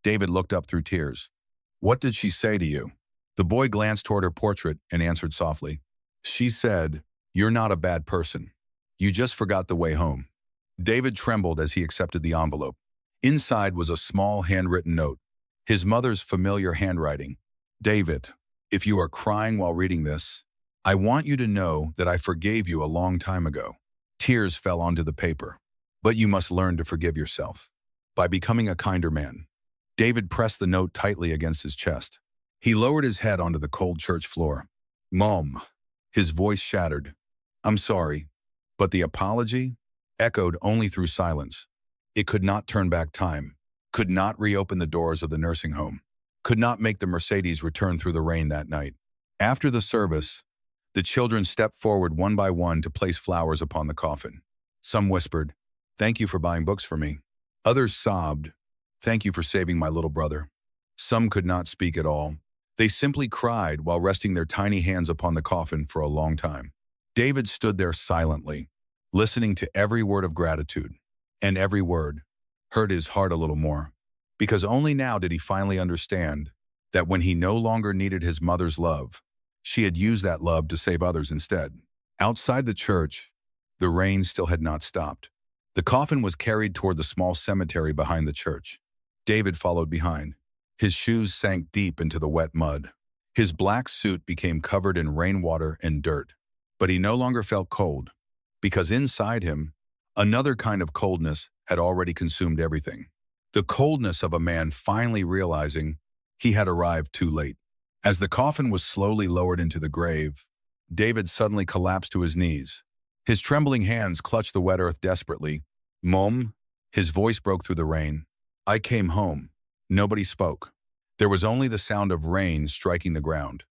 David looked up through tears. "What did she say to you?" The boy glanced toward her portrait and answered softly. "She said, 'You're not a bad person. You just forgot the way home.'" David trembled as he accepted the envelope. Inside was a small handwritten note, his mother's familiar handwriting. "David, if you are crying while reading this, I want you to know that I forgave you a long time ago." Tears fell onto the paper. "But you must learn to forgive yourself by becoming a kinder man." David pressed the note tightly against his chest. He lowered his head onto the cold church floor. "Mom," his voice shattered. "I'm sorry, but the apology echoed only through silence. It could not turn back time, could not reopen the doors of the nursing home, could not make the Mercedes return through the rain that night. After the service, the children stepped forward one by one to place flowers upon the coffin. Some whispered, "Thank you for buying books for me." Others sobbed, "Thank you for saving my little brother." Some could not speak at all. They simply cried while resting their tiny hands upon the coffin for a long time. David stood there silently, listening to every word of gratitude, and every word hurt his heart a little more, because only now did he finally understand that when he no longer needed his mother's love, she had used that love to save others instead. Outside the church, the rain still had not stopped. The coffin was carried toward the small cemetery behind the church. David followed behind. His shoes sank deep into the wet mud. His black suit became covered in rainwater and dirt. But he no longer felt cold, because inside him, another kind of coldness had already consumed everything. The coldness of a man finally realizing he had arrived too late. As the coffin was slowly lowered into the grave, David suddenly collapsed to his knees. His trembling hands clutched the wet earth desperately. "Mom," his voice broke through the rain. "I came home." Nobody spoke. There was only the sound of rain striking the ground,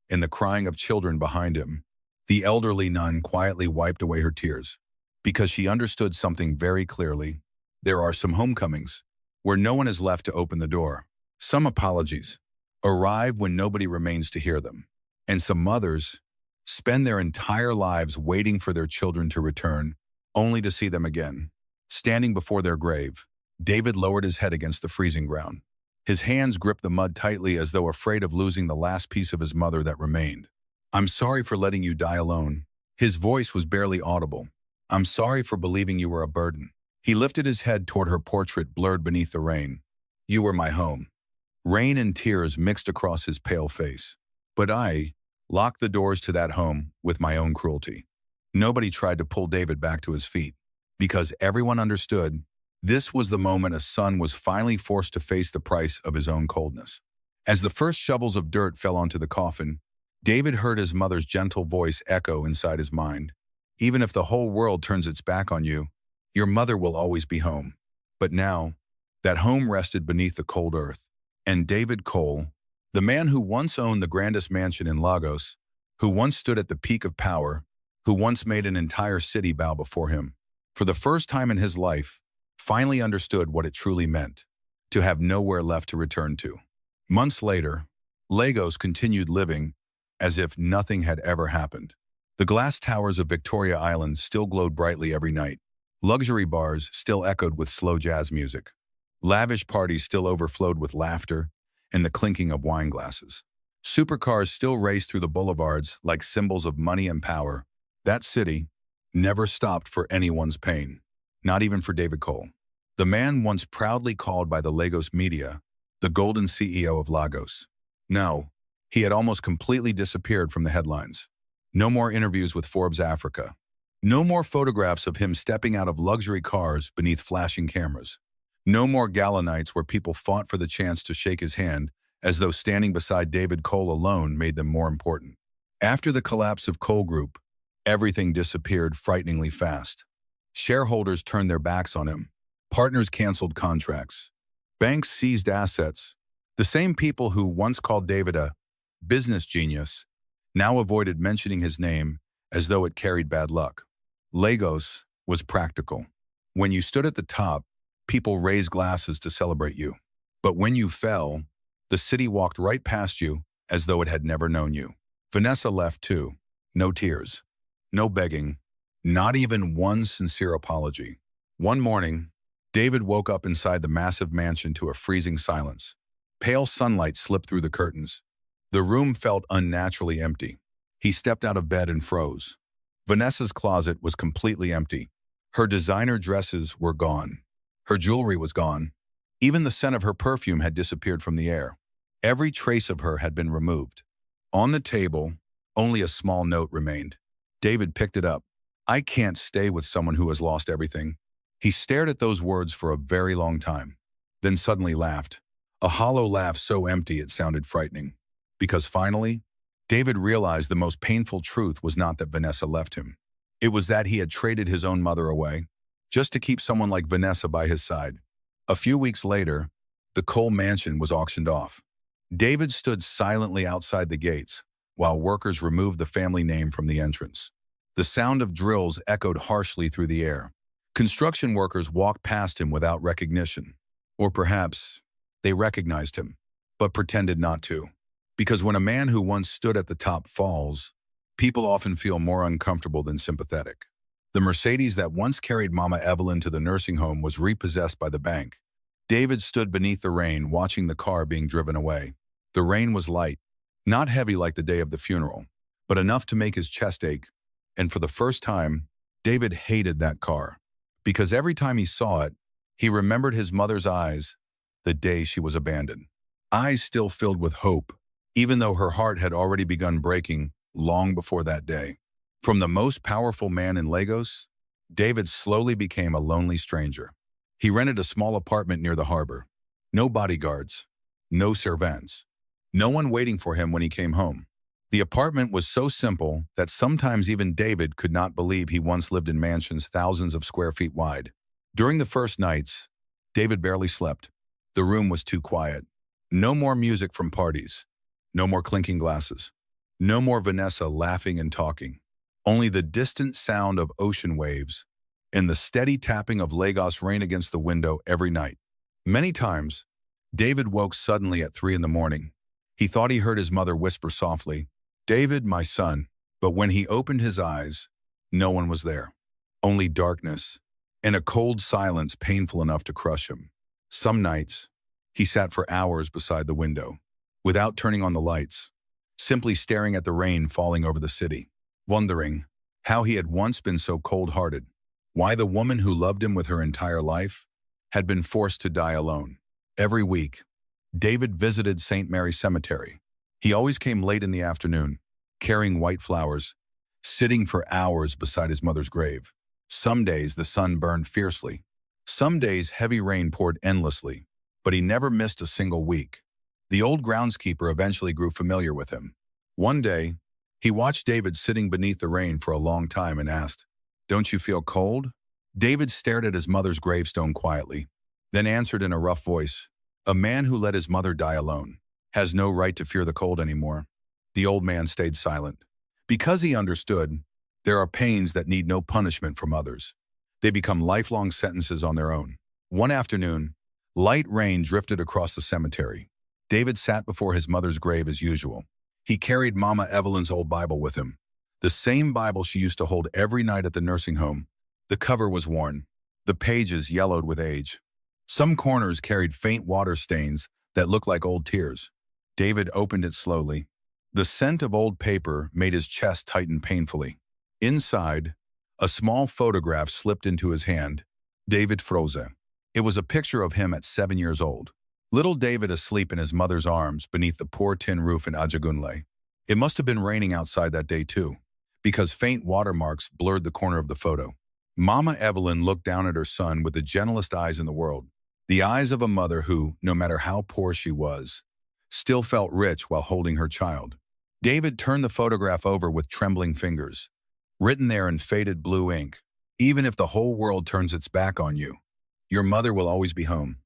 and the crying of children behind him. The elderly nun quietly wiped away her tears, because she understood something very clearly. There are some homecomings where no one is left to open the door. Some apologies arrive when nobody remains to hear them. And some mothers spend their entire lives waiting for their children to return, only to see them again. Standing before their grave, David lowered his head against the freezing ground. His hands gripped the mud tightly as though afraid of losing the last piece of his mother that remained. "I'm sorry for letting you die alone." His voice was barely audible. "I'm sorry for believing you were a burden." He lifted his head toward her portrait blurred beneath the rain. "You were my home." Rain and tears mixed across his pale face. But I locked the doors to that home with my own cruelty. Nobody tried to pull David back to his feet, because everyone understood this was the moment a son was finally forced to face the price of his own coldness. As the first shovels of dirt fell onto the coffin, David heard his mother's gentle voice echo inside his mind. "Even if the whole world turns its back on you, your mother will always be home." But now, that home rested beneath the cold earth. And David Cole, the man who once owned the grandest mansion in Lagos, who once stood at the peak of power, who once made an entire city bow before him, for the first time in his life, finally understood what it truly meant to have nowhere left to return to. Months later, Lagos continued living as if nothing had ever happened. The glass towers of Victoria Island still glowed brightly every night. Luxury bars still echoed with slow jazz music. Lavish parties still overflowed with laughter and the clinking of wine glasses. Supercars still raced through the boulevards like symbols of money and power. That city never stopped for anyone's pain, not even for David Cole. The man once proudly called by the Lagos media the golden CEO of Lagos. No, he had almost completely disappeared from the headlines. No more interviews with Forbes Africa. No more photographs of him stepping out of luxury cars beneath flashing cameras. No more gala nights where people fought for the chance to shake his hand as though standing beside David Cole alone made them more important. After the collapse of Cole Group, everything disappeared frighteningly fast. Shareholders turned their backs on him. Partners canceled contracts. Banks seized assets. The same people who once called David a business genius now avoided mentioning his name as though it carried bad luck. Lagos was practical. When you stood at the top, people raised glasses to celebrate you. But when you fell, the city walked right past you as though it had never known you. Vanessa left too. No tears. No begging. Not even one sincere apology. One morning, David woke up inside the massive mansion to a freezing silence. Pale sunlight slipped through the curtains. The room felt unnaturally empty. He stepped out of bed and froze. Vanessa's closet was completely empty. Her designer dresses were gone. Her jewelry was gone. Even the scent of her perfume had disappeared from the air. Every trace of her had been removed. On the table, only a small note remained. David picked it up. "I can't stay with someone who has lost everything." He stared at those words for a very long time, then suddenly laughed. A hollow laugh so empty it sounded frightening. Because finally, David realized the most painful truth was not that Vanessa left him. It was that he had traded his own mother away, just to keep someone like Vanessa by his side. A few weeks later, the Cole mansion was auctioned off. David stood silently outside the gates, while workers removed the family name from the entrance. The sound of drills echoed harshly through the air. Construction workers walked past him without recognition. Or perhaps they recognized him, but pretended not to. Because when a man who once stood at the top falls, people often feel more uncomfortable than sympathetic. The Mercedes that once carried Mama Evelyn to the nursing home was repossessed by the bank. David stood beneath the rain, watching the car being driven away. The rain was light, not heavy like the day of the funeral, but enough to make his chest ache. And for the first time, David hated that car. Because every time he saw it, he remembered his mother's eyes the day she was abandoned. Eyes still filled with hope, even though her heart had already begun breaking long before that day. From the most powerful man in Lagos, David slowly became a lonely stranger. He rented a small apartment near the harbor. No bodyguards, no servants, no one waiting for him when he came home. The apartment was so simple that sometimes even David could not believe he once lived in mansions thousands of square feet wide. During the first nights, David barely slept. The room was too quiet. No more music from parties. No more clinking glasses. No more Vanessa laughing and talking. Only the distant sound of ocean waves and the steady tapping of Lagos rain against the window every night. Many times, David woke suddenly at 3 a.m. He thought he heard his mother whisper softly, "David, my son." But when he opened his eyes, no one was there. Only darkness and a cold silence painful enough to crush him. Some nights, he sat for hours beside the window, without turning on the lights, simply staring at the rain falling over the city, wondering how he had once been so cold-hearted, why the woman who loved him with her entire life had been forced to die alone. Every week, David visited St. Mary's Cemetery. He always came late in the afternoon, carrying white flowers, sitting for hours beside his mother's grave. Some days the sun burned fiercely. Some days heavy rain poured endlessly, but he never missed a single week. The old groundskeeper eventually grew familiar with him. One day, he watched David sitting beneath the rain for a long time and asked, "Don't you feel cold?" David stared at his mother's gravestone quietly, then answered in a rough voice, "A man who let his mother die alone has no right to fear the cold anymore." The old man stayed silent. Because he understood, there are pains that need no punishment from others. They become lifelong sentences on their own. One afternoon, light rain drifted across the cemetery. David sat before his mother's grave as usual. He carried Mama Evelyn's old Bible with him, the same Bible she used to hold every night at the nursing home. The cover was worn, the pages yellowed with age. Some corners carried faint water stains that looked like old tears. David opened it slowly. The scent of old paper made his chest tighten painfully. Inside, a small photograph slipped into his hand. David froze. It was a picture of him at 7 years old. Little David asleep in his mother's arms beneath the poor tin roof in Ajagunle. It must have been raining outside that day too, because faint watermarks blurred the corner of the photo. Mama Evelyn looked down at her son with the gentlest eyes in the world. The eyes of a mother who, no matter how poor she was, still felt rich while holding her child. David turned the photograph over with trembling fingers. Written there in faded blue ink, "Even if the whole world turns its back on you, your mother will always be home."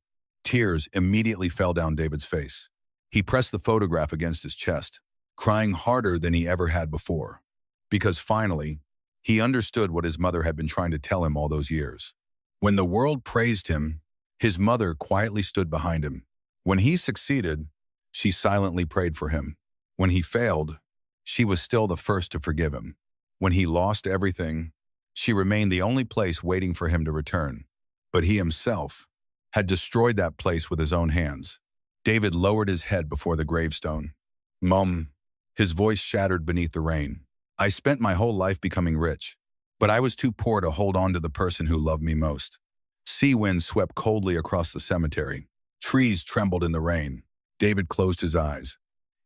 Tears immediately fell down David's face. He pressed the photograph against his chest, crying harder than he ever had before. Because finally, he understood what his mother had been trying to tell him all those years. When the world praised him, his mother quietly stood behind him. When he succeeded, she silently prayed for him. When he failed, she was still the first to forgive him. When he lost everything, she remained the only place waiting for him to return. But he himself had destroyed that place with his own hands. David lowered his head before the gravestone. "Mom," his voice shattered beneath the rain. "I spent my whole life becoming rich, but I was too poor to hold on to the person who loved me most." Sea winds swept coldly across the cemetery. Trees trembled in the rain. David closed his eyes.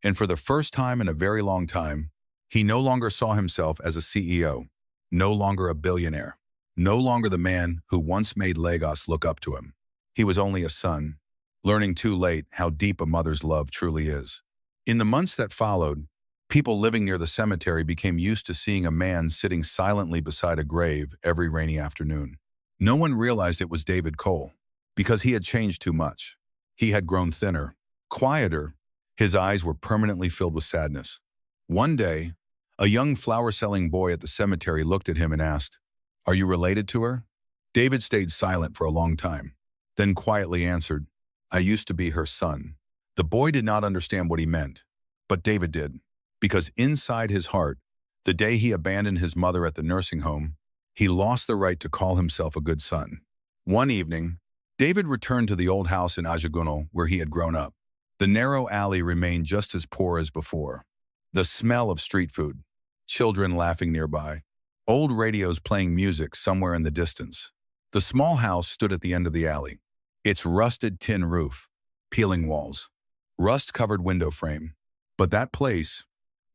And for the first time in a very long time, he no longer saw himself as a CEO, no longer a billionaire, no longer the man who once made Lagos look up to him. He was only a son, learning too late how deep a mother's love truly is. In the months that followed, people living near the cemetery became used to seeing a man sitting silently beside a grave every rainy afternoon. No one realized it was David Cole, because he had changed too much. He had grown thinner, quieter. His eyes were permanently filled with sadness. One day, a young flower-selling boy at the cemetery looked at him and asked, "Are you related to her?" David stayed silent for a long time, then quietly answered, "I used to be her son." The boy did not understand what he meant, but David did, because inside his heart, the day he abandoned his mother at the nursing home, he lost the right to call himself a good son. One evening, David returned to the old house in Ajagunal where he had grown up. The narrow alley remained just as poor as before. The smell of street food, children laughing nearby, old radios playing music somewhere in the distance. The small house stood at the end of the alley, its rusted tin roof, peeling walls, rust-covered window frame. But that place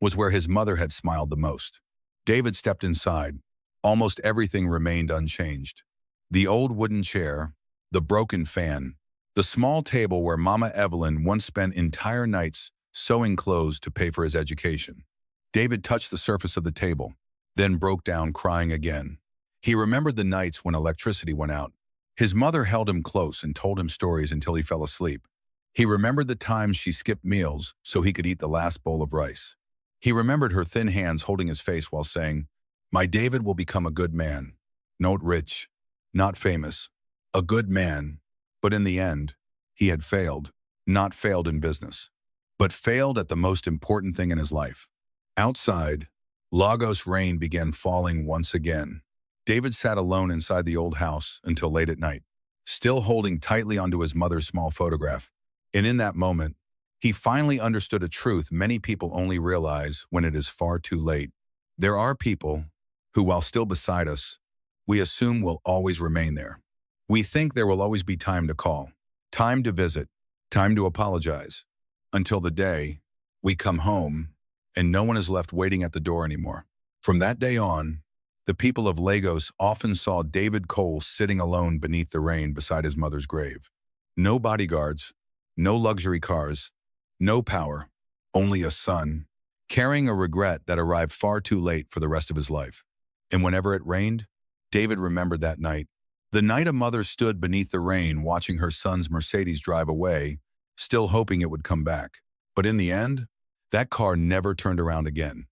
was where his mother had smiled the most. David stepped inside. Almost everything remained unchanged. The old wooden chair, the broken fan, the small table where Mama Evelyn once spent entire nights sewing clothes to pay for his education. David touched the surface of the table, then broke down crying again. He remembered the nights when electricity went out. His mother held him close and told him stories until he fell asleep. He remembered the times she skipped meals so he could eat the last bowl of rice. He remembered her thin hands holding his face while saying, "My David will become a good man. Not rich, not famous, a good man." But in the end, he had failed. Not failed in business, but failed at the most important thing in his life. Outside, Lagos rain began falling once again. David sat alone inside the old house until late at night, still holding tightly onto his mother's small photograph. And in that moment, he finally understood a truth many people only realize when it is far too late. There are people who, while still beside us, we assume will always remain there. We think there will always be time to call, time to visit, time to apologize, until the day we come home and no one is left waiting at the door anymore. From that day on, the people of Lagos often saw David Cole sitting alone beneath the rain beside his mother's grave. No bodyguards, no luxury cars, no power, only a son, carrying a regret that arrived far too late for the rest of his life. And whenever it rained, David remembered that night. The night a mother stood beneath the rain watching her son's Mercedes drive away, still hoping it would come back. But in the end, that car never turned around again.